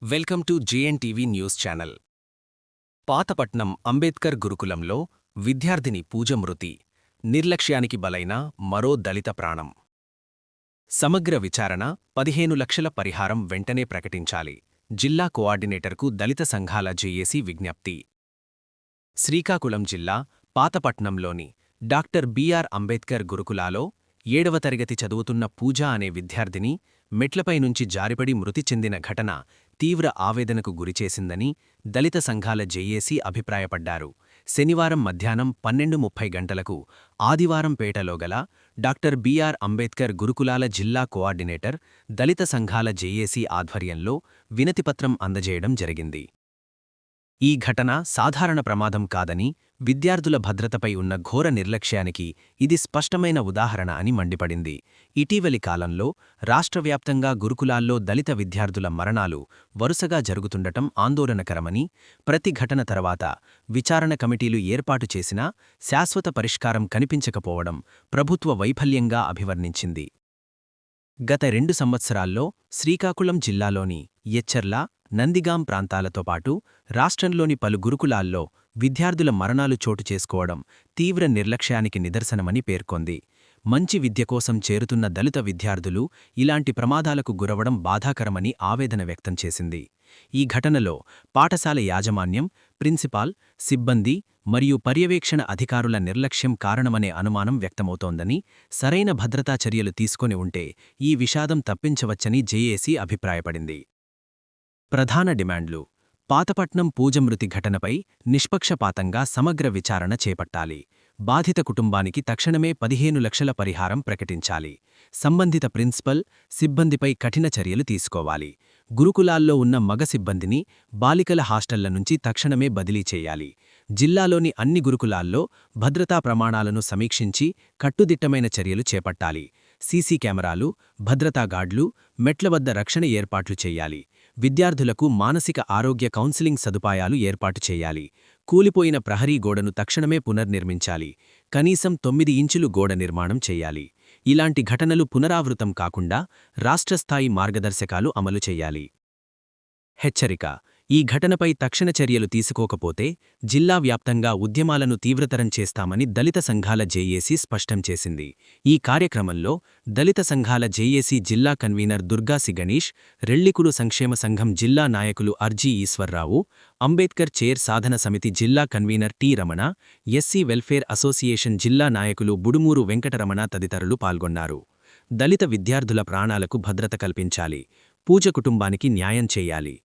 Welcome to జేఎన్టీవీ news channel. Pathapatnam Ambedkar గురుకులంలో విద్యార్థిని పూజ మృతి, నిర్లక్ష్యానికి బలైన మరో దళిత ప్రాణం. సమగ్ర విచారణ, 15 లక్షల పరిహారం వెంటనే ప్రకటించాలి. జిల్లా కోఆర్డినేటర్కు దళిత సంఘాల జేఏసీ విజ్ఞప్తి. శ్రీకాకుళం జిల్లా పాతపట్నంలోని డాక్టర్ బిఆర్ అంబేద్కర్ గురుకులాలో 7వ తరగతి చదువుతున్న పూజ అనే విద్యార్థిని మెట్లపై నుంచి జారిపడి మృతి చెందిన ఘటన తీవ్ర ఆవేదనకు గురిచేసిందని దళిత సంఘాల జేఏసీ అభిప్రాయపడ్డారు. శనివారం మధ్యాహ్నం 12:30 గంటలకు ఆదివారం పేటలో గల డాక్టర్ బిఆర్ అంబేద్కర్ గురుకులాల జిల్లా కోఆర్డినేటర్, దళిత సంఘాల జేఏసీ ఆధ్వర్యంలో వినతిపత్రం అందజేయడం జరిగింది. ఈ ఘటన సాధారణ ప్రమాదం కాదని, విద్యార్థుల భద్రతపై ఉన్న ఘోర నిర్లక్ష్యానికి ఇది స్పష్టమైన ఉదాహరణ అని మండిపడింది. ఇటీవలి కాలంలో రాష్ట్రవ్యాప్తంగా గురుకులాల్లో దళిత విద్యార్థుల మరణాలు వరుసగా జరుగుతుండటం ఆందోళనకరమని, ప్రతి ఘటన తర్వాత విచారణ కమిటీలు ఏర్పాటు చేసినా శాశ్వత పరిష్కారం కనిపించకపోవడం ప్రభుత్వ వైఫల్యంగా అభివర్ణించింది. గత 2 సంవత్సరాల్లో శ్రీకాకుళం జిల్లాలోని ఎచ్చెర్ల, నందిగాం ప్రాంతాలతో పాటు రాష్ట్రంలోని పలు గురుకులాల్లో విద్యార్థుల మరణాలు చోటు చేసుకోవడం తీవ్ర నిర్లక్ష్యానికి నిదర్శనమని పేర్కొంది. మంచి విద్య కోసం చేరుతున్న దళిత విద్యార్థులు ఇలాంటి ప్రమాదాలకు గురవడం బాధాకరమని ఆవేదన వ్యక్తం చేసింది. ఈ ఘటనలో పాఠశాల యాజమాన్యం, ప్రిన్సిపాల్, సిబ్బంది మరియు పర్యవేక్షణ అధికారుల నిర్లక్ష్యం కారణమనే అనుమానం వ్యక్తమవుతోందని, సరైన భద్రతా చర్యలు తీసుకొని ఉంటే ఈ విషాదం తప్పించవచ్చని జేఏసీ అభిప్రాయపడింది. ప్రధాన డిమాండ్లు: పాతపట్నం పూజ మృతి ఘటనపై నిష్పక్షపాతంగా సమగ్ర విచారణ చేపట్టాలి. బాధిత కుటుంబానికి తక్షణమే 15 లక్షల పరిహారం ప్రకటించాలి. సంబంధిత ప్రిన్సిపల్, సిబ్బందిపై కఠిన చర్యలు తీసుకోవాలి. గురుకులాల్లో ఉన్న మగ సిబ్బందిని బాలికల హాస్టళ్ల నుంచి తక్షణమే బదిలీ చేయాలి. జిల్లాలోని అన్ని గురుకులాల్లో భద్రతా ప్రమాణాలను సమీక్షించి కట్టుదిట్టమైన చర్యలు చేపట్టాలి. సీసీ కెమెరాలు, భద్రతా గార్డులు, మెట్ల వద్ద రక్షణ ఏర్పాట్లు చేయాలి. విద్యార్థులకు మానసిక ఆరోగ్య కౌన్సిలింగ్ సదుపాయాలు ఏర్పాటు చేయాలి. కూలిపోయిన ప్రహరీ గోడను తక్షణమే పునర్నిర్మించాలి. కనీసం 9 ఇంచులు గోడ నిర్మాణం చేయాలి. ఇలాంటి ఘటనలు పునరావృతం కాకుండా రాష్ట్రస్థాయి మార్గదర్శకాలు అమలు చేయాలి. హెచ్చరిక: ఈ ఘటనపై తక్షణ చర్యలు తీసుకోకపోతే జిల్లా వ్యాప్తంగా ఉద్యమాలను తీవ్రతరం చేస్తామని దళిత సంఘాల జేఏసీ స్పష్టం చేసింది. ఈ కార్యక్రమంలో దళిత సంఘాల జేఏసీ జిల్లా కన్వీనర్ దుర్గాసి గణేష్, రెల్లికులు సంక్షేమ సంఘం జిల్లా నాయకులు అర్జీ ఈశ్వర్రావు, అంబేద్కర్ చైర్ సాధన సమితి జిల్లా convener T Ramana, SC welfare association జిల్లా నాయకులు బుడుమూరు వెంకటరమణ తదితరులు పాల్గొన్నారు. దళిత విద్యార్థుల ప్రాణాలకు భద్రత కల్పించాలి. పూజ కుటుంబానికి న్యాయం చేయాలి.